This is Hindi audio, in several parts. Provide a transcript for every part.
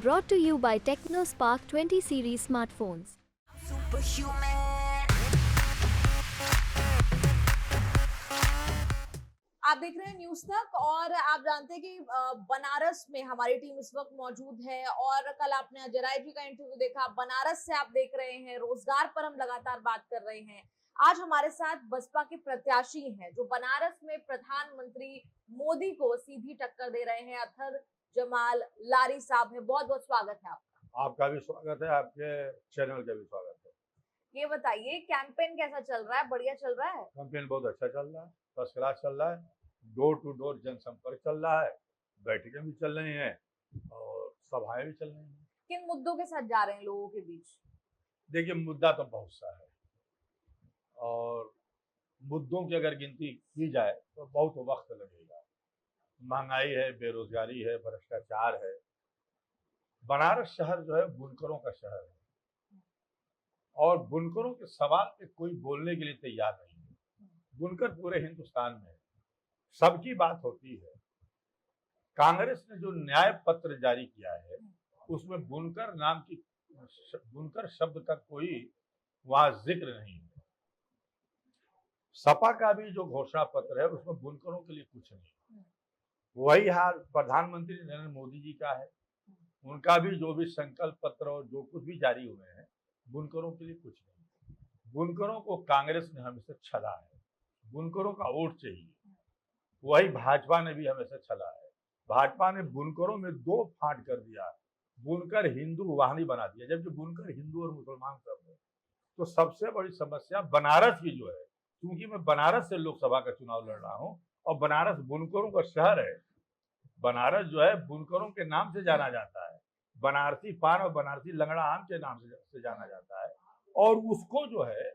Brought to you by TechnoSpark 20 series smartphones. आप देख रहे हैं न्यूज तक और आप जानते हैं कि बनारस में हमारी टीम इस वक्त मौजूद है और कल आपने अजय राय जी का इंटरव्यू देखा। बनारस से आप देख रहे हैं, रोजगार पर हम लगातार बात कर रहे हैं। आज हमारे साथ बसपा के प्रत्याशी हैं जो बनारस में प्रधानमंत्री मोदी को सीधी टक्कर दे रहे हैं। अतर जमाल लारी साहब है, बहुत बहुत स्वागत है आपका। आपका भी स्वागत है, आपके चैनल का भी स्वागत है। ये बताइए कैंपेन कैसा चल रहा है? बढ़िया चल रहा है? कैंपेन बहुत अच्छा चल रहा है, फर्स्ट क्लास चल रहा है। डोर टू डोर जनसंपर्क चल रहा है, बैठकें भी चल रही हैं और सभाएं भी चल रही हैं। किन मुद्दों के साथ जा रहे हैं लोगों के बीच? देखिए, मुद्दा तो बहुत सा है और मुद्दों की अगर गिनती की जाए तो बहुत वक्त लगेगा। महंगाई है, बेरोजगारी है, भ्रष्टाचार है। बनारस शहर जो है बुनकरों का शहर है और बुनकरों के सवाल पे कोई बोलने के लिए तैयार नहीं है। बुनकर पूरे हिंदुस्तान में है, सबकी बात होती है। कांग्रेस ने जो न्याय पत्र जारी किया है उसमें बुनकर नाम की बुनकर शब्द का कोई वहां जिक्र नहीं है। सपा का भी जो घोषणा पत्र है उसमें बुनकरों के लिए कुछ नहीं है। वही हाल प्रधानमंत्री नरेंद्र मोदी जी का है, उनका भी जो भी संकल्प पत्र और जो कुछ भी जारी हुए हैं बुनकरों के लिए कुछ नहीं। बुनकरों को कांग्रेस ने हमेशा छला है, बुनकरों का वोट चाहिए। वही भाजपा ने भी हमेशा छला है। भाजपा ने बुनकरों में दो फांट कर दिया, बुनकर हिंदू वाहनी बना दिया, जबकि बुनकर हिंदू और मुसलमान सब है। तो सबसे बड़ी समस्या बनारस की जो है, क्योंकि मैं बनारस से लोकसभा का चुनाव लड़ रहा हूँ और बनारस बुनकरों का शहर है। बनारस जो है बुनकरों के नाम से जाना जाता है, बनारसी पान और बनारसी लंगड़ा आम के नाम से जाना जाता है। और उसको जो है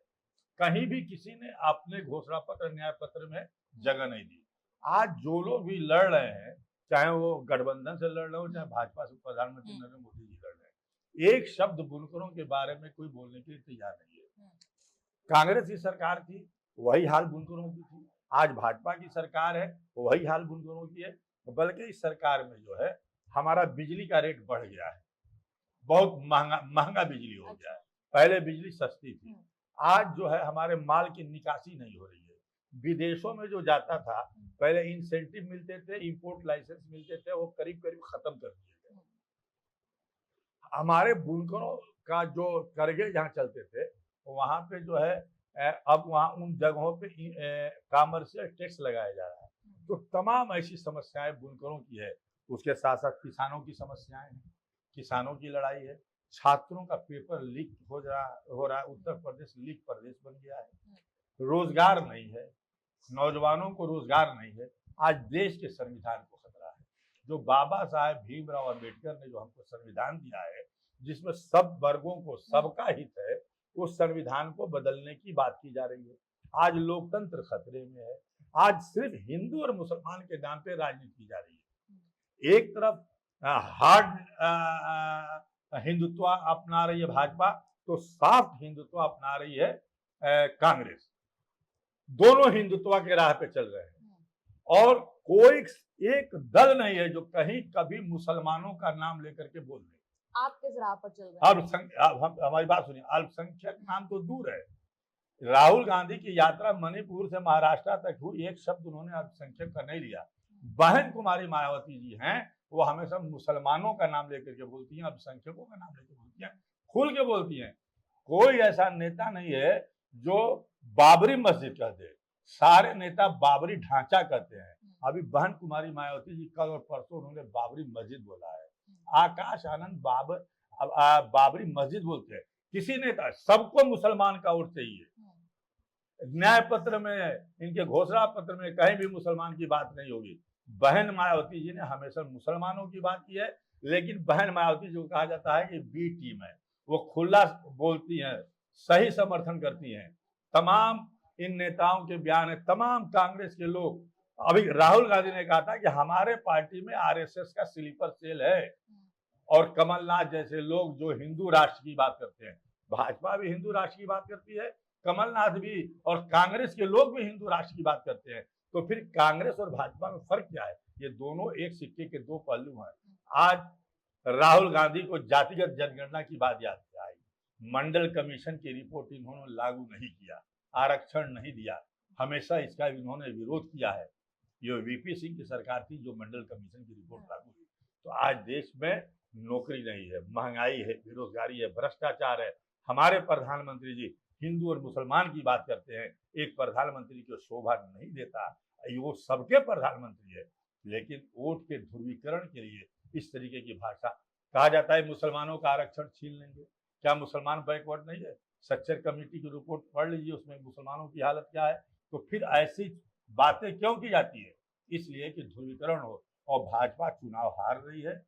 कहीं भी किसी ने अपने घोषणा पत्र न्याय पत्र में जगह नहीं दी। आज जो लोग भी लड़ रहे हैं, चाहे वो गठबंधन से लड़ रहे हो चाहे भाजपा से प्रधानमंत्री नरेंद्र मोदी जी लड़ रहे हैं, एक शब्द बुनकरों के बारे में कोई बोलने के लिए तैयार नहीं है। कांग्रेस की सरकार थी, वही हाल बुनकरों की थी। आज भाजपा की सरकार है, वही हाल बुनकरों की है। बल्कि इस सरकार में जो है हमारा बिजली का रेट बढ़ गया है, बहुत महंगा बिजली हो गया है। पहले बिजली सस्ती थी, आज जो है हमारे माल की निकासी नहीं हो रही है। विदेशों में जो जाता था पहले इंसेंटिव मिलते थे, इंपोर्ट लाइसेंस मिलते थे, वो करीब करीब खत्म कर दिए गए। हमारे बुनकरों का जो करगे जहाँ चलते थे वहां पे जो है अब वहाँ उन जगहों पे कॉमर्शियल टैक्स लगाया जा रहा है। तो तमाम ऐसी समस्याएं बुनकरों की है। उसके साथ साथ किसानों की समस्याएं हैं, किसानों की लड़ाई है। छात्रों का पेपर लीक हो रहा है, उत्तर प्रदेश लीक प्रदेश बन गया है। रोजगार नहीं है, नौजवानों को रोजगार नहीं है। आज देश के संविधान को खतरा है। जो बाबा साहेब भीमराव अंबेडकर ने जो हमको संविधान दिया है, जिसमें सब वर्गों को सबका हित है, उस संविधान को बदलने की बात की जा रही है। आज लोकतंत्र खतरे में है। आज सिर्फ हिंदू और मुसलमान के नाम पे राजनीति की जा रही है। एक तरफ हार्ड हिंदुत्व अपना रही है भाजपा, तो सॉफ्ट हिंदुत्व अपना रही है कांग्रेस। दोनों हिंदुत्व के राह पे चल रहे हैं और कोई एक दल नहीं है जो कहीं कभी मुसलमानों का नाम लेकर के बोल दे। आप किस राह पर चल रहे हैं? हमारी बात सुनिए, अल्पसंख्यक नाम तो दूर है। राहुल गांधी की यात्रा मणिपुर से महाराष्ट्र तक हुई, एक शब्द उन्होंने अल्पसंख्यक का नहीं लिया। बहन कुमारी मायावती जी हैं, वो हमेशा मुसलमानों का नाम लेकर के बोलती हैं, अल्पसंख्यकों का नाम लेकर बोलती हैं, खुल के बोलती हैं। कोई ऐसा नेता नहीं है जो बाबरी मस्जिद कह दे, सारे नेता बाबरी ढांचा कहते हैं। अभी बहन कुमारी मायावती जी कल और परसों उन्होंने बाबरी मस्जिद बोला है। आकाश आनंद बाबरी मस्जिद बोलते हैं। किसी नेता, सबको मुसलमान का वोट चाहिए। न्याय पत्र में, इनके घोषणा पत्र में कहीं भी मुसलमान की बात नहीं होगी। बहन मायावती जी ने हमेशा मुसलमानों की बात की है, लेकिन बहन मायावती जो कहा जाता है कि बी टीम है, वो खुला बोलती हैं, सही समर्थन करती हैं। तमाम इन नेताओं के बयान है, तमाम कांग्रेस के लोग। अभी राहुल गांधी ने कहा था कि हमारे पार्टी में आरएसएस का स्लीपर सेल है और कमलनाथ जैसे लोग जो हिंदू राष्ट्र की बात करते हैं। भाजपा भी हिंदू राष्ट्र की बात करती है, कमलनाथ भी, और कांग्रेस के लोग भी हिंदू राष्ट्र की बात करते हैं। तो फिर कांग्रेस और भाजपा में फर्क क्या है? ये दोनों एक सिक्के के दो पहलू हैं। आज राहुल गांधी को जातिगत जनगणना की बात याद आई। मंडल कमीशन की रिपोर्ट इन्होंने लागू नहीं किया, आरक्षण नहीं दिया, हमेशा इसका इन्होंने विरोध किया है। ये वीपी सिंह की सरकार थी जो मंडल कमीशन की रिपोर्ट लागू हुई। तो आज देश में नौकरी नहीं है, महंगाई है, बेरोजगारी है, भ्रष्टाचार है। हमारे प्रधानमंत्री जी हिंदू और मुसलमान की बात करते हैं, एक प्रधानमंत्री को शोभा नहीं देता। वो सबके प्रधानमंत्री है, लेकिन वोट के ध्रुवीकरण के लिए इस तरीके की भाषा। कहा जाता है मुसलमानों का आरक्षण छीन लेंगे, क्या मुसलमान बैकवर्ड नहीं है? सच्चर कमेटी की रिपोर्ट पढ़ लीजिए, उसमें मुसलमानों की हालत क्या है। तो फिर ऐसी बातें क्यों की जाती है? इसलिए कि ध्रुवीकरण हो, और भाजपा चुनाव हार रही है।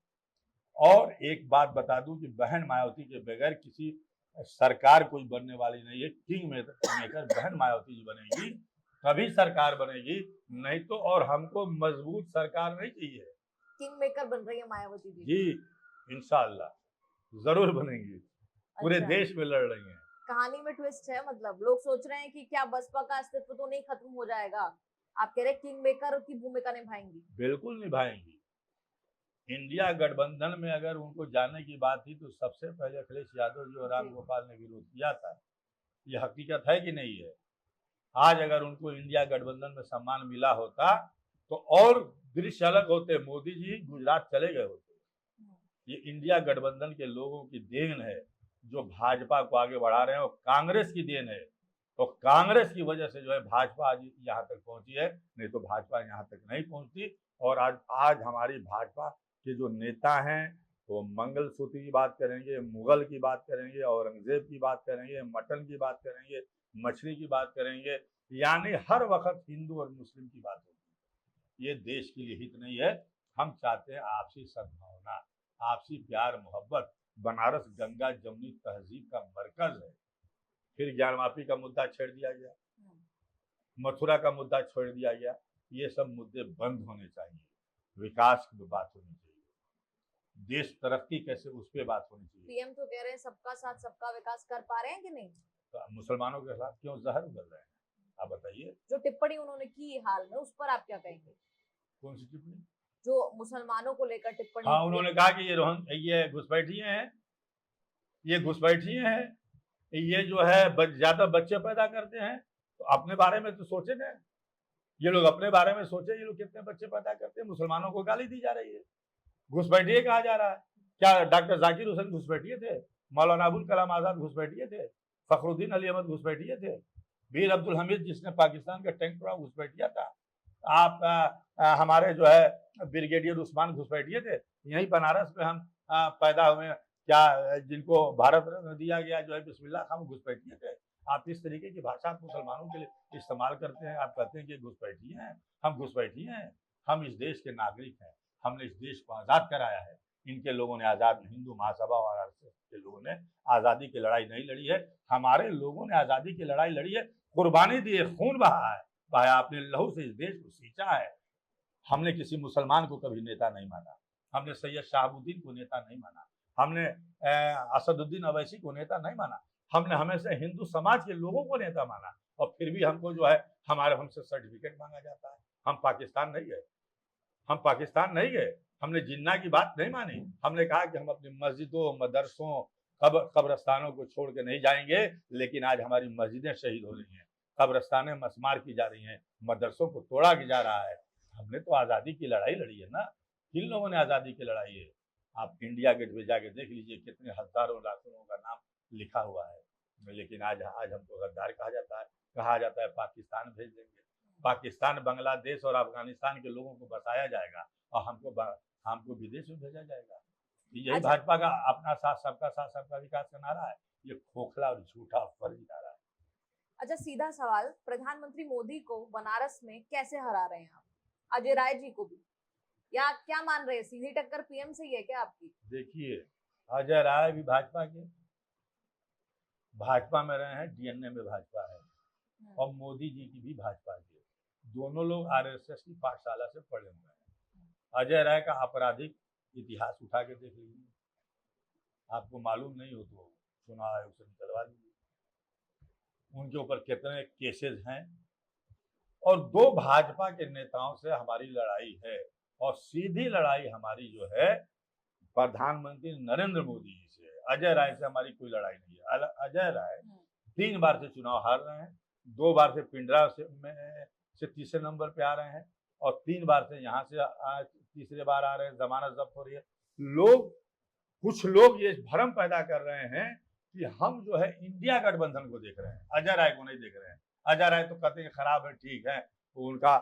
और एक बात बता दूं कि बहन मायावती के बगैर किसी सरकार कोई बनने वाली नहीं है। किंग मेकर बहन मायावती जी बनेगी तभी सरकार बनेगी, नहीं तो। और हमको मजबूत सरकार नहीं चाहिए। किंग मेकर बन रही है मायावती जी? जी इंशाअल्लाह जरूर बनेंगी। पूरे अच्छा। देश में लड़ रही हैं। कहानी में ट्विस्ट है, मतलब लोग सोच रहे हैं कि क्या बसपा का अस्तित्व तो नहीं खत्म हो जाएगा? आप कह रहे हैं किंग मेकर की भूमिका निभाएंगी? बिल्कुल निभाएंगी। इंडिया गठबंधन में अगर उनको जाने की बात थी तो सबसे पहले अखिलेश यादव जी और राम गोपाल ने विरोध किया था। ये हकीकत है कि नहीं है? आज अगर उनको इंडिया गठबंधन में सम्मान मिला होता तो और दृश्य अलग होते। मोदी जी गुजरात चले गए होते। ये इंडिया गठबंधन के लोगों की देन है जो भाजपा को आगे बढ़ा रहे हैं, और कांग्रेस की देन है। तो कांग्रेस की वजह से जो है भाजपा आज यहाँ तक पहुंची है, नहीं तो भाजपा यहाँ तक नहीं पहुंचती। और आज हमारी भाजपा के जो नेता हैं वो मंगलसूत्र की बात करेंगे, मुगल की बात करेंगे, औरंगजेब की बात करेंगे, मटन की बात करेंगे, मछली की बात करेंगे, यानी हर वक्त हिंदू और मुस्लिम की बात होगी। ये देश के लिए हित नहीं है। हम चाहते हैं आपसी सद्भावना, आपसी प्यार मोहब्बत। बनारस गंगा जमुनी तहजीब का मरकज है। फिर ज्ञानवापी का मुद्दा छेड़ दिया गया, मथुरा का मुद्दा छोड़ दिया गया। ये सब मुद्दे बंद होने चाहिए। विकास की बात होनी चाहिए, देश तरक्की कैसे उस पर बात होनी चाहिए। पीएम तो कह रहे हैं सबका साथ सबका विकास कर पा रहे हैं कि नहीं? तो मुसलमानों के साथ क्यों जहर उगल रहे हैं? आप बताइए। जो टिप्पणी उन्होंने की हाल में, उस पर आप क्या कहेंगे? कौन सी टिप्पणी? जो मुसलमानों को लेकर टिप्पणी। हाँ, उन्होंने कहा कि ये घुसपैठिए हैं, ये घुसपैठिए हैं, ये जो है ज्यादा बच्चे पैदा करते हैं। तो अपने बारे में तो सोचे ना, ये लोग अपने बारे में सोचे, ये लोग कितने बच्चे पैदा करते हैं। मुसलमानों को गाली दी जा रही है, घुसपैठिए कहा जा रहा है। क्या डॉक्टर जाकिर हुसैन घुसपैठिए थे? मौलाना अबुल कलाम आजाद घुसपैठिए थे? फखरुद्दीन अली अहमद घुसपैठिए थे? वीर अब्दुल हमीद जिसने पाकिस्तान का टैंक तोड़ा घुसपैठिया था? आप हमारे जो है ब्रिगेडियर उस्मान घुसपैठिए थे? यहीं बनारस में हम पैदा हुए। क्या जिनको भारत रत्न दिया गया जो है बिस्मिल्लाह खान घुसपैठिए थे? आप इस तरीके की भाषा आप मुसलमानों के लिए इस्तेमाल करते हैं। आप कहते हैं कि घुसपैठिए हैं, हम घुसपैठिए हैं। हम इस देश के नागरिक हैं, हमने इस देश को आज़ाद कराया है। इनके लोगों ने आज़ाद, हिंदू महासभा और आरएसएस के लोगों ने आज़ादी की लड़ाई नहीं लड़ी है। हमारे लोगों ने आज़ादी की लड़ाई लड़ी है, कुर्बानी दी है, खून बहा है, भाई आपने लहू से इस देश को सींचा है। हमने किसी मुसलमान को कभी नेता नहीं माना, हमने सैयद शहाबुद्दीन को नेता नहीं माना, हमने असदुद्दीन अवैसी को नेता नहीं माना। हमने हमेशा हिंदू समाज के लोगों को नेता माना, और फिर भी हमको जो है हमसे सर्टिफिकेट मांगा जाता है। हम पाकिस्तान नहीं गए, हम पाकिस्तान नहीं गए, हमने जिन्ना की बात नहीं मानी। हमने कहा कि हम अपनी मस्जिदों, मदरसों, कब्रस्तानों को छोड़ के नहीं जाएंगे। लेकिन आज हमारी मस्जिदें शहीद हो रही हैं, कब्रस्तानें मसमार की जा रही हैं, मदरसों को तोड़ा जा रहा है। हमने तो आज़ादी की लड़ाई लड़ी है ना। किन लोगों ने आज़ादी की लड़ाई है? आप इंडिया गेट पे जाके देख लीजिए, कितने हजारों लाखों लोगों का नाम लिखा हुआ है। लेकिन आज हमको गद्दार कहा जाता है पाकिस्तान भेज देंगे। पाकिस्तान, बांग्लादेश और अफगानिस्तान के लोगों को बसाया जाएगा और हमको विदेश में भेजा जाएगा। यही भाजपा का अपना साथ सबका विकास का नारा है। ये खोखला और झूठा फर्जी नारा है। अच्छा, सीधा सवाल, प्रधानमंत्री मोदी को बनारस में कैसे हरा रहे हैं आप? अजय राय जी को भी, या क्या मान रहे हैं सीधी टक्कर पीएम से ही है क्या आपकी? देखिए, अजय राय भी भाजपा में रहे हैं, डीएनए में भाजपा है, और मोदी जी की भी भाजपा की। दोनों लोग आरएसएस की पाठशाला से पढ़े हुए हैं। अजय राय का आपराधिक इतिहास उठा के देख लीजिए, आपको मालूम नहीं हो तो चुनाव आयोग से निकलवा लीजिए, उनके ऊपर कितने केसेस हैं। और दो भाजपा के नेताओं से हमारी लड़ाई है, और सीधी लड़ाई हमारी जो है प्रधानमंत्री नरेंद्र मोदी जी से, अजय राय से हमारी कोई लड़ाई नहीं है। अजय राय 3 बार से चुनाव हार रहे हैं, 2 बार से पिंडरा से तीसरे नंबर पे आ रहे हैं और 3 बार से यहाँ से तीसरे बार आ रहे हैं, जमानत जब्त हो रही है। कुछ लोग ये भ्रम पैदा कर रहे हैं कि हम जो है इंडिया गठबंधन को देख रहे हैं, अजय राय को नहीं देख रहे हैं। अजय राय तो कहते हैं खराब है, ठीक है, तो उनका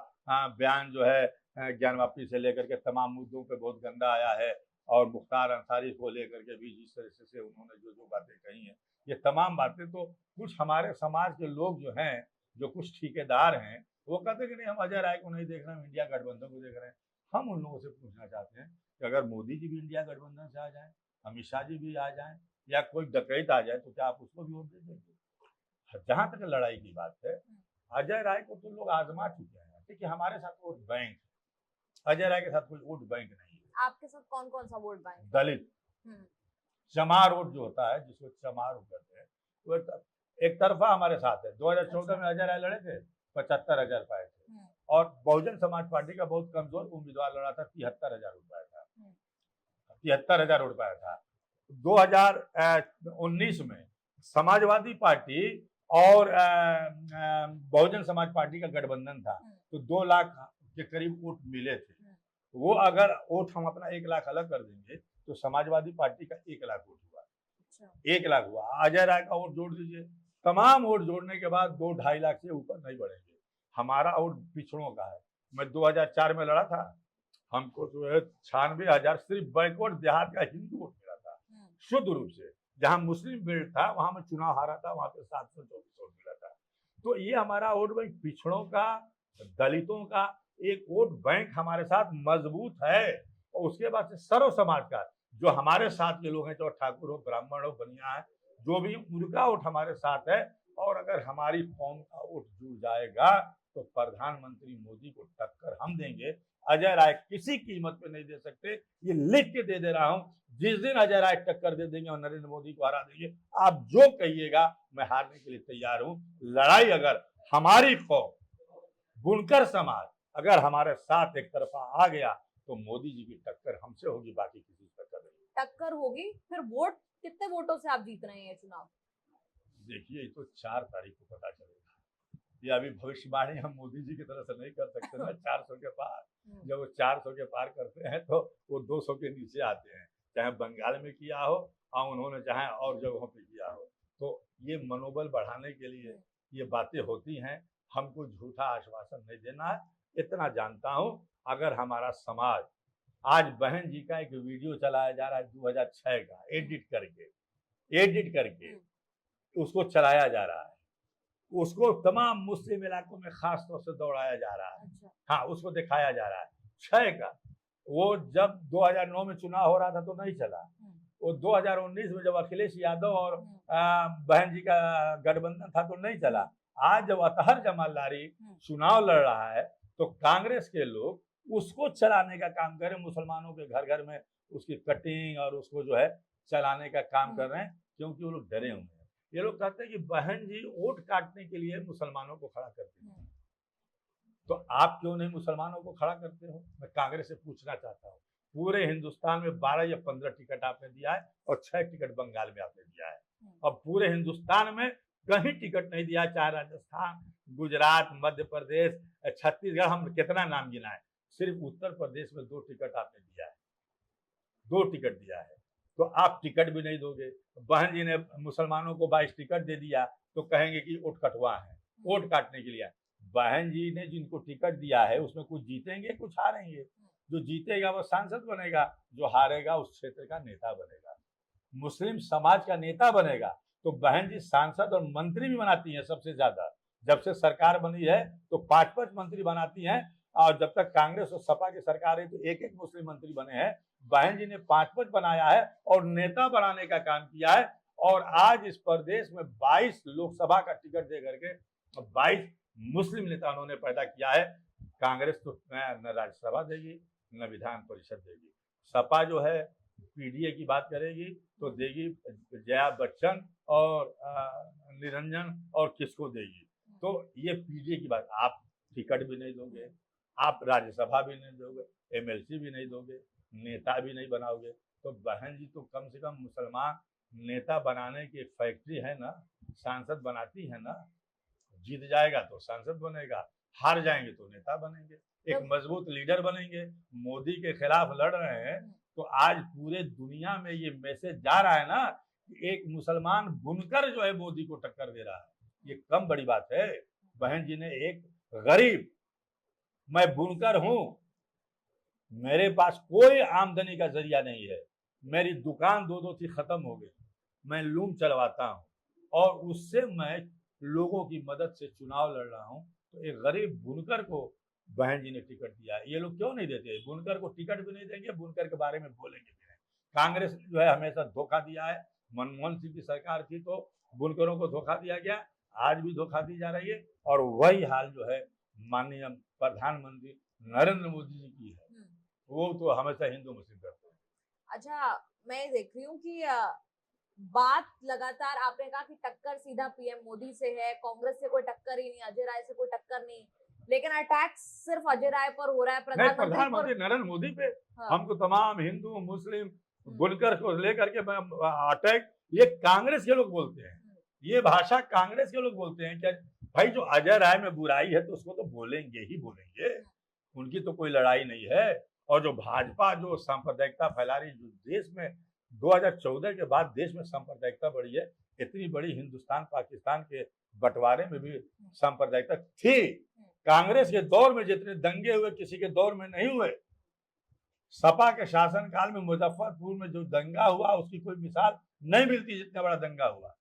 बयान जो है ज्ञान वापी से लेकर के तमाम मुद्दों पे बहुत गंदा आया है और मुख्तार अंसारी को लेकर के भी जिस तरह से उन्होंने जो जो बातें कही हैं, ये तमाम बातें तो कुछ हमारे समाज के लोग जो हैं, जो कुछ ठेकेदार हैं, वो कहते हैं कि नहीं हम अजय राय को नहीं देख रहे हैं, हम इंडिया गठबंधन को देख रहे हैं। हम उन लोगों से पूछना चाहते हैं कि अगर मोदी जी भी इंडिया गठबंधन से आ जाए, अमित शाह जी भी आ जाए या कोई डकैत आ जाए, तो क्या आप उसको भी वोट दे देंगे? जहां तक लड़ाई की बात है, अजय राय को तो लोग आजमा चुके हैं। देखिए हमारे साथ वोट बैंक, अजय राय के साथ कोई वोट बैंक नहीं है। आपके साथ कौन कौन सा वोट बैंक? दलित चमार वोट जो होता है, जिसको चमार वोट कहते हैं, वो एक तरफा हमारे साथ है। 2014 में अजय राय लड़े थे, 75,000 पाए थे और बहुजन समाज पार्टी का बहुत कमजोर उम्मीदवार लड़ा था, 73,000 वोट पाया था, 73,000 वोट पाया था। 2019 में समाजवादी पार्टी और बहुजन समाज पार्टी का गठबंधन था, तो 2 लाख के करीब वोट मिले थे। वो अगर वोट हम अपना 1 लाख अलग कर देंगे तो समाजवादी पार्टी का 1 लाख वोट हुआ, 1 लाख हुआ। अजय राय का वोट जोड़ दीजिए, तमाम वोट जोड़ने के बाद 2-2.5 लाख से ऊपर नहीं बढ़ेंगे। हमारा वोट पिछड़ों का है। मैं 2004 में लड़ा था, हमको जो है 96,000 सिर्फ बैकवर्ड देहात का हिंदू वोट मिला था, शुद्ध रूप से। जहां मुस्लिम बेल्ट था वहां मैं चुनाव हारा था, वहां पे 724 वोट मिला था। तो ये हमारा वोट बैंक पिछड़ों का, दलितों का एक वोट बैंक हमारे साथ मजबूत है। और उसके बाद से सर्व समाज का, जो हमारे साथ के लोग हैं, चाहे ठाकुर हो, ब्राह्मण हो, बनिया है, जो भी उनका वोट हमारे साथ है। और अगर हमारी कौम का वोट जुड़ जाएगा तो प्रधानमंत्री मोदी को टक्कर हम देंगे। अजय राय किसी कीमत पे नहीं दे सकते, ये लिख के दे रहा हूं। जिस दिन अजय राय टक्कर दे देंगे और नरेंद्र मोदी को हरा देंगे, आप जो कहिएगा मैं हारने के लिए तैयार हूं। लड़ाई अगर हमारी कौम, बुनकर समाज अगर हमारे साथ एक तरफा आ गया तो मोदी जी की टक्कर हमसे होगी, बाकी किसी से टक्कर नहीं। टक्कर होगी। फिर वोट कितने वोटों से आप जीत रहे हैं चुनाव? देखिए ये तो 4 तारीख को पता चलेगा। ये अभी भविष्यवाणी हम मोदी जी की तरफ से नहीं कर सकते ना। 400 के पार, जब वो 400 के पार करते हैं तो वो 200 के नीचे आते हैं। चाहे बंगाल में किया हो और उन्होंने चाहे और जगहों पे किया हो, तो ये मनोबल बढ़ाने के लिए ये बातें होती हैं। हमको झूठा आश्वासन नहीं देना है। इतना जानता हूं, अगर हमारा समाज, आज बहन जी का एक वीडियो चलाया जा रहा है 2006 का, एडिट करके उसको चलाया जा रहा है, उसको तमाम मुस्लिम इलाकों में खास तौर से दौड़ाया जा रहा है। हाँ, उसको दिखाया जा रहा है 6 का। वो जब 2009 में चुनाव हो रहा था तो नहीं चला, वो 2019 में जब अखिलेश यादव और बहन जी का गठबंधन था तो नहीं चला। आज जब अतहर जमालदारी चुनाव लड़ रहा है तो कांग्रेस के लोग उसको चलाने का काम कर रहे हैं, मुसलमानों के घर घर में उसकी कटिंग और उसको जो है चलाने का काम कर रहे हैं, क्योंकि वो लोग डरे हुए हैं। ये लोग कहते हैं कि बहन जी वोट काटने के लिए मुसलमानों को खड़ा करती हैं, तो आप क्यों नहीं मुसलमानों को खड़ा करते हो? मैं कांग्रेस से पूछना चाहता हूँ। पूरे हिंदुस्तान में 12 या 15 टिकट आपने दिया है और 6 टिकट बंगाल में आपने दिया है, और पूरे हिंदुस्तान में कहीं टिकट नहीं दिया, चाहे राजस्थान, गुजरात, मध्य प्रदेश, छत्तीसगढ़, हम कितना नाम गिनाए, सिर्फ उत्तर प्रदेश में 2 टिकट आपने दिया है, 2 टिकट दिया है, तो आप टिकट भी नहीं दोगे। बहन जी ने मुसलमानों को 22 टिकट दे दिया तो कहेंगे कि वोट कटवा है, वोट काटने के लिए। बहन जी ने जिनको टिकट दिया है उसमें कुछ जीतेंगे, कुछ हारेंगे। जो जीतेगा वो सांसद बनेगा, जो हारेगा उस क्षेत्र का नेता बनेगा, मुस्लिम समाज का नेता बनेगा। तो बहन जी सांसद और मंत्री भी बनाती हैं सबसे ज्यादा। जब से सरकार बनी है तो 5-5 मंत्री बनाती हैं, और जब तक कांग्रेस और सपा की सरकार है तो 1-1 मुस्लिम मंत्री बने हैं। बहन जी ने 5-5 बनाया है और नेता बनाने का काम किया है। और आज इस प्रदेश में 22 लोकसभा का टिकट दे करके 22 मुस्लिम नेता उन्होंने पैदा किया है। कांग्रेस तो न राज्यसभा देगी न विधान परिषद देगी। सपा जो है पीडीए की बात करेगी तो देगी जया बच्चन और निरंजन और किसको देगी। तो ये पीडीए की बात, आप टिकट भी नहीं दोगे, आप राज्यसभा भी नहीं दोगे, एमएलसी भी नहीं दोगे, नेता भी नहीं बनाओगे। तो बहन जी तो कम से कम मुसलमान नेता बनाने की एक फैक्ट्री है ना, सांसद बनाती है ना। जीत जाएगा तो सांसद बनेगा, हार जाएंगे तो नेता बनेंगे, एक मजबूत लीडर बनेंगे। मोदी के खिलाफ लड़ रहे हैं तो आज पूरे दुनिया में ये मैसेज जा रहा है ना कि एक मुसलमान बुनकर जो है मोदी को टक्कर दे रहा है। ये कम बड़ी बात है। बहन जी ने एक गरीब, मैं बुनकर हूं, मेरे पास कोई आमदनी का जरिया नहीं है, मेरी दुकान दो थी खत्म हो गई, मैं लूम चलवाता हूं और उससे मैं लोगों की मदद से चुनाव लड़ रहा हूं। तो एक गरीब बुनकर को बहन जी ने टिकट दिया। ये लोग क्यों नहीं देते? बुनकर को टिकट भी नहीं देंगे, बुनकर के बारे में बोलेंगे भी नहीं। कांग्रेस ने जो है हमेशा धोखा दिया है। मनमोहन सिंह की सरकार थी तो बुनकरों को धोखा दिया गया, आज भी धोखा दी जा रही है। और वही हाल जो है माननीय प्रधानमंत्री नरेंद्र मोदी जी की है। वो तो हमेशा हिंदू मुस्लिम करते हैं। अच्छा, मैं देख रही हूँ कि बात लगातार आपने कहा कि टक्कर सीधा पीएम मोदी से है, कांग्रेस से कोई टक्कर ही नहीं, अजय राय से कोई टक्कर नहीं, लेकिन अटैक सिर्फ अजय राय पर हो रहा है, प्रधानमंत्री नरेंद्र मोदी पे। हाँ। हमको तमाम हिंदू मुस्लिम बुनकर को लेकर के अटैक ये कांग्रेस के लोग बोलते हैं, ये भाषा कांग्रेस के लोग बोलते हैं। क्या भाई, जो अजय राय में बुराई है तो उसको तो बोलेंगे ही बोलेंगे, उनकी तो कोई लड़ाई नहीं है। और जो भाजपा जो सांप्रदायिकता फैला रही, जो देश में 2014 के बाद देश में सांप्रदायिकता बढ़ी है, इतनी बड़ी हिंदुस्तान पाकिस्तान के बंटवारे में भी सांप्रदायिकता थी। कांग्रेस के दौर में जितने दंगे हुए किसी के दौर में नहीं हुए। सपा के शासनकाल में मुजफ्फरपुर में जो दंगा हुआ उसकी कोई मिसाल नहीं मिलती, जितना बड़ा दंगा हुआ।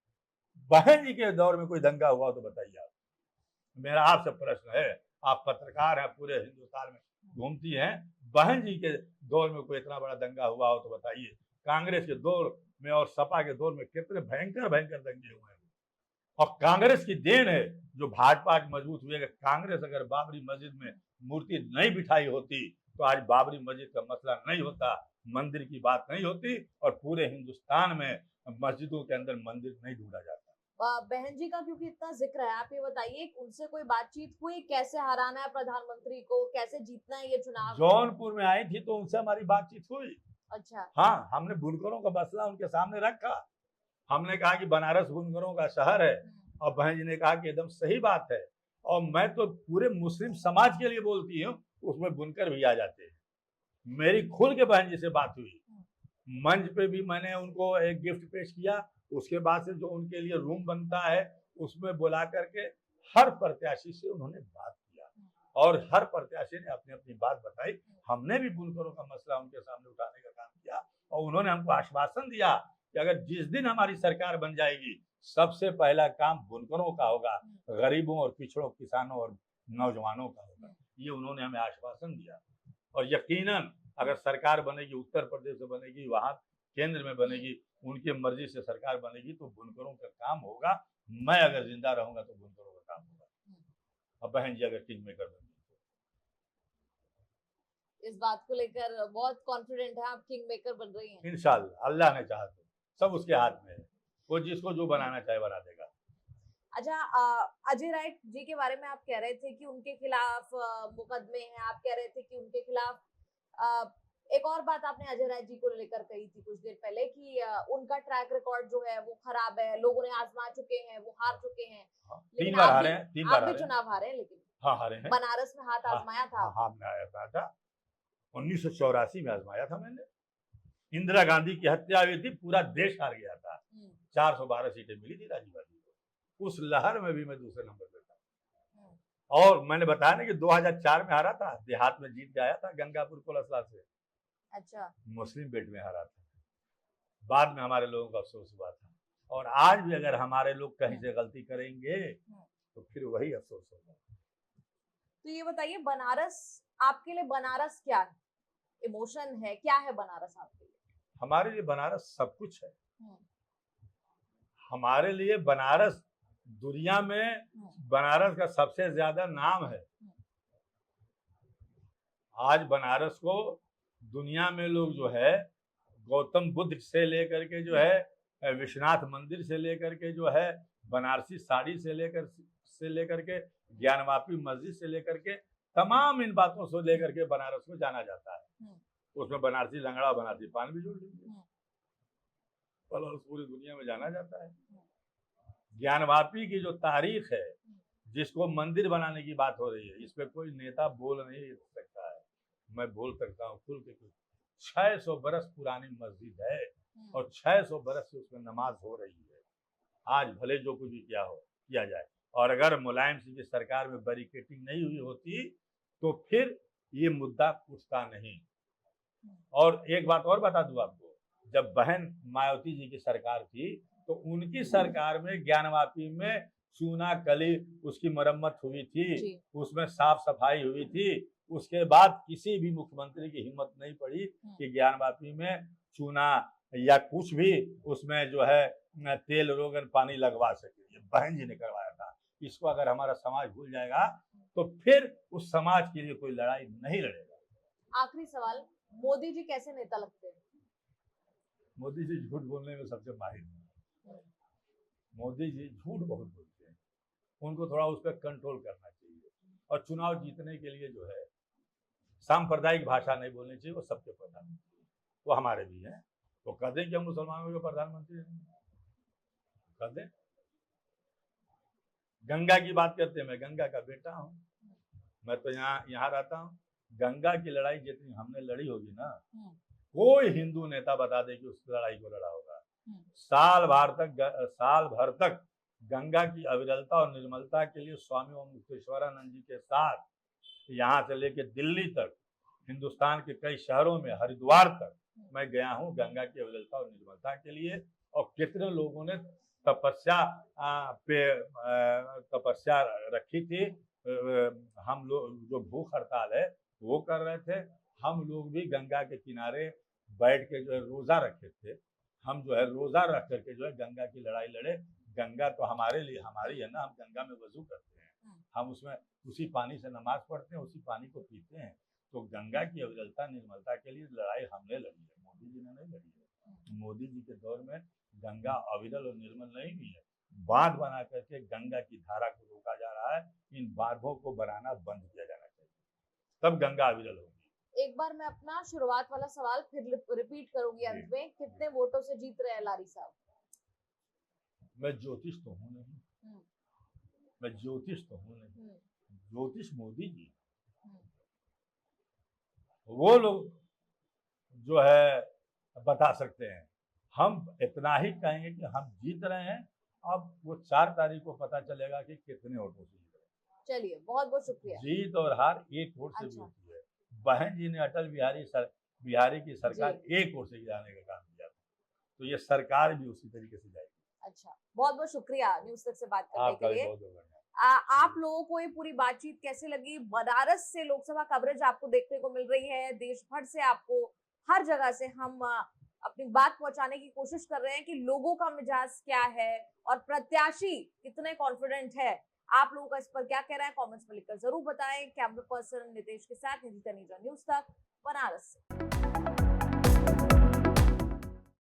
बहन जी के दौर में कोई दंगा हुआ तो बताइए आप। मेरा आपसे प्रश्न है, आप पत्रकार हैं, पूरे हिंदुस्तान में घूमती हैं, बहन जी के दौर में कोई इतना बड़ा दंगा हुआ हो तो बताइए। कांग्रेस के दौर में और सपा के दौर में कितने भयंकर भयंकर दंगे हुए हैं। और कांग्रेस की देन है जो भाजपा मजबूत हुए। कांग्रेस अगर बाबरी मस्जिद में मूर्ति नहीं बिठाई होती तो आज बाबरी मस्जिद का मसला नहीं होता, मंदिर की बात नहीं होती और पूरे हिंदुस्तान में मस्जिदों के अंदर मंदिर नहीं ढूंढा जाता। बहन जी का क्योंकि इतना जिक्र है, आप ये बताइए उनसे कोई बातचीत हुई, कैसे हराना है प्रधानमंत्री को, कैसे जीतना है ये चुनाव? जौनपुर में आई थी तो उनसे हमारी बातचीत हुई। अच्छा। हाँ, हमने बुनकरों का मसला उनके सामने रखा। हमने कहा कि बनारस बुनकरों का शहर है और बहन जी ने कहा कि एकदम सही बात है और मैं तो पूरे मुस्लिम समाज के लिए बोलती हूँ, उसमें बुनकर भी आ जाते हैं। मेरी खुल के बहन जी से बात हुई, मंच पे भी मैंने उनको एक गिफ्ट पेश किया। उसके बाद से जो उनके लिए रूम बनता है उसमें बुला करके हर प्रत्याशी से उन्होंने बात किया और हर प्रत्याशी ने अपनी अपनी बात बताई। हमने भी बुनकरों का मसला उनके सामने उठाने का काम किया और उन्होंने हमको आश्वासन दिया कि अगर जिस दिन हमारी सरकार बन जाएगी सबसे पहला काम बुनकरों का होगा, गरीबों और पिछड़ों, किसानों और नौजवानों का होगा। ये उन्होंने हमें आश्वासन दिया और यकीनन अगर सरकार बनेगी, उत्तर प्रदेश में बनेगी, वहां केंद्र में बनेगी, उनकी मर्जी से सरकार बनेगी तो बुनकरों का काम होगा। मैं अगर जिंदा रहूंगा तो बुनकरों का काम होगा और बहन जी अगर किंग मेकर बनेगी। इस बात को लेकर बहुत कॉन्फिडेंट है आप, किंग मेकर बन रही हैं? इंशाल्लाह, अल्लाह ने चाहा तो सब उसके हाथ में है, वो जिसको जो बनाना चाहे बना देगा। अच्छा, अजय राय जी के बारे में आप कह रहे थे कि उनके खिलाफ मुकदमे हैं, आप कह रहे थे कि उनके खिलाफ एक और बात आपने अजय राय जी को लेकर कही थी कुछ देर पहले कि उनका ट्रैक रिकॉर्ड जो है वो खराब है, लोगों ने आजमा चुके हैं, वो हार चुके हैं। तीन बार हारे हैं, तीन बार आप भी चुनाव हारे हैं, लेकिन हाँ हारे हैं। बनारस में हाथ आजमाया था। हाँ, मैं आया था 1984 में आजमाया था मैंने। इंदिरा गांधी की हत्या हुई थी, पूरा देश हार गया था, 412 सीटें मिली थी राजीव गांधी को। उस लहर में भी मैं दूसरे नंबर पे था और मैंने बताया ना कि 2004 में हारा था, देहात में जीत गया था गंगापुर कोलसला से। अच्छा। मुस्लिम बेट में हारा था, बाद में हमारे लोगों को अफसोस हुआ था। और आज भी अगर हमारे लोग कहीं से गलती करेंगे तो फिर वही अफसोस होगा। तो ये बताइए, बनारस आपके लिए, बनारस क्या है? इमोशन है, क्या है बनारस आपके लिए? हमारे लिए बनारस सब कुछ है। हमारे लिए बनारस दुनिया में, बनारस का सबसे ज्यादा नाम है। आज बनारस को दुनिया में लोग जो है गौतम बुद्ध से लेकर के जो है विश्वनाथ मंदिर से लेकर के जो है बनारसी साड़ी से लेकर के ज्ञानवापी मस्जिद से लेकर के तमाम इन बातों से लेकर के बनारस को जाना जाता है। उसमें बनारसी लंगड़ा बनारसी पान भी जोड़ लीजिए। बनारस पूरी दुनिया में जाना जाता है। ज्ञानवापी की जो तारीख है, जिसको मंदिर बनाने की बात हो रही है, इस पे कोई नेता बोल नहीं सकता है। मैं बोल सकता हूँ खुल के, 600 बरस पुरानी मस्जिद है और 600 बरस से उसमें नमाज हो रही है। आज भले जो कुछ भी किया जाए, और अगर मुलायम सिंह की सरकार में बैरिकेटिंग नहीं हुई होती तो फिर ये मुद्दा उठता नहीं। और एक बात और बता दूं आपको, जब बहन मायावती जी की सरकार थी तो उनकी सरकार में ज्ञानवापी में चूना कली उसकी मरम्मत हुई थी, उसमें साफ सफाई हुई थी। उसके बाद किसी भी मुख्यमंत्री की हिम्मत नहीं पड़ी कि ज्ञानवापी में चूना या कुछ भी उसमें जो है तेल रोगन पानी लगवा सके। ये बहन जी ने करवाया था। इसको अगर हमारा समाज भूल जाएगा तो फिर उस समाज के लिए कोई लड़ाई नहीं लड़ेगा। आखिरी सवाल, मोदी जी कैसे नेता लगते हैं? मोदी जी झूठ बोलने में सबसे माहिर हैं। मोदी जी झूठ बहुत बोलते हैं, उनको थोड़ा उस पर कंट्रोल करना चाहिए। और चुनाव जीतने के लिए जो है सांप्रदायिक भाषा नहीं बोलनी चाहिए। वो सबके प्रधानमंत्री, वो हमारे भी हैं। वो कह दें कि हम मुसलमानों के प्रधानमंत्री नहीं, कह दें। गंगा की बात करते हैं, मैं गंगा का बेटा हूँ, मैं तो यहाँ रहता हूँ। गंगा की लड़ाई जितनी हमने लड़ी होगी ना, कोई हिंदू नेता बता दे कि उस लड़ाई को लड़ा होगा। साल भर तक गंगा की अविरलता और निर्मलता के लिए स्वामी ओम मुक्तेश्वरानंद जी के साथ यहाँ से लेके दिल्ली तक, हिंदुस्तान के कई शहरों में, हरिद्वार तक मैं गया हूँ गंगा की अविरलता और निर्मलता के लिए। और कितने लोगों ने तपस्या रखी थी। हम लोग जो भूख हड़ताल है वो कर रहे थे, हम लोग भी गंगा के किनारे बैठ के जो है रोजा रखे थे। हम जो है रोजा रख करके जो है गंगा की लड़ाई लड़े। गंगा तो हमारे लिए हमारी है ना, हम गंगा में वजू करते हैं, हम उसमें उसी पानी से नमाज पढ़ते हैं, उसी पानी को पीते हैं। तो गंगा की अविरलता निर्मलता के लिए लड़ाई हमने लड़ी है, मोदी जी ने नहीं लड़ी है। मोदी जी के दौर में गंगा अविरल और निर्मल नहीं हुई है। बांध बना करके गंगा की धारा को रोका जा रहा है। इन बांधों को बनाना बंद किया जाना चाहिए, तब गंगा अविरल होगी। एक बार मैं अपना शुरुआत वाला सवाल फिर रिपीट करूंगी अंत में, कितने वोटों से जीत रहे हैं लारी साहब? मैं ज्योतिष तो हूँ नहीं, मैं ज्योतिष तो हूँ नहीं। ज्योतिष मोदी जी, वो लोग जो है बता सकते हैं। हम इतना ही कहेंगे कि हम जीत रहे हैं। अब वो 4 तारीख को पता चलेगा कि कितने वोटों से जीत रहे हैं। चलिए, बहुत बहुत शुक्रिया। जीत और हार एक वोट से भी होती है। बहन जी ने अटल बिहारी की सरकार एक वोट से गिराने का काम किया था, तो ये सरकार भी उसी तरीके से जाएगी। अच्छा, बहुत बहुत शुक्रिया न्यूज़ तक से बात करने के लिए। बहुत आप लोगों को ये पूरी बातचीत कैसे लगी? बनारस से लोकसभा कवरेज आपको देखने को मिल रही है, देश भर से आपको हर जगह से हम अपनी बात पहुंचाने की कोशिश कर रहे हैं कि लोगों का मिजाज क्या है और प्रत्याशी कितने कॉन्फिडेंट है। आप लोगों का इस पर क्या कहना है, कमेंट्स में लिखकर जरूर बताएं। कैमरा पर्सन नितेश के साथ निधि तनेजा, न्यूज़ तक, बनारस।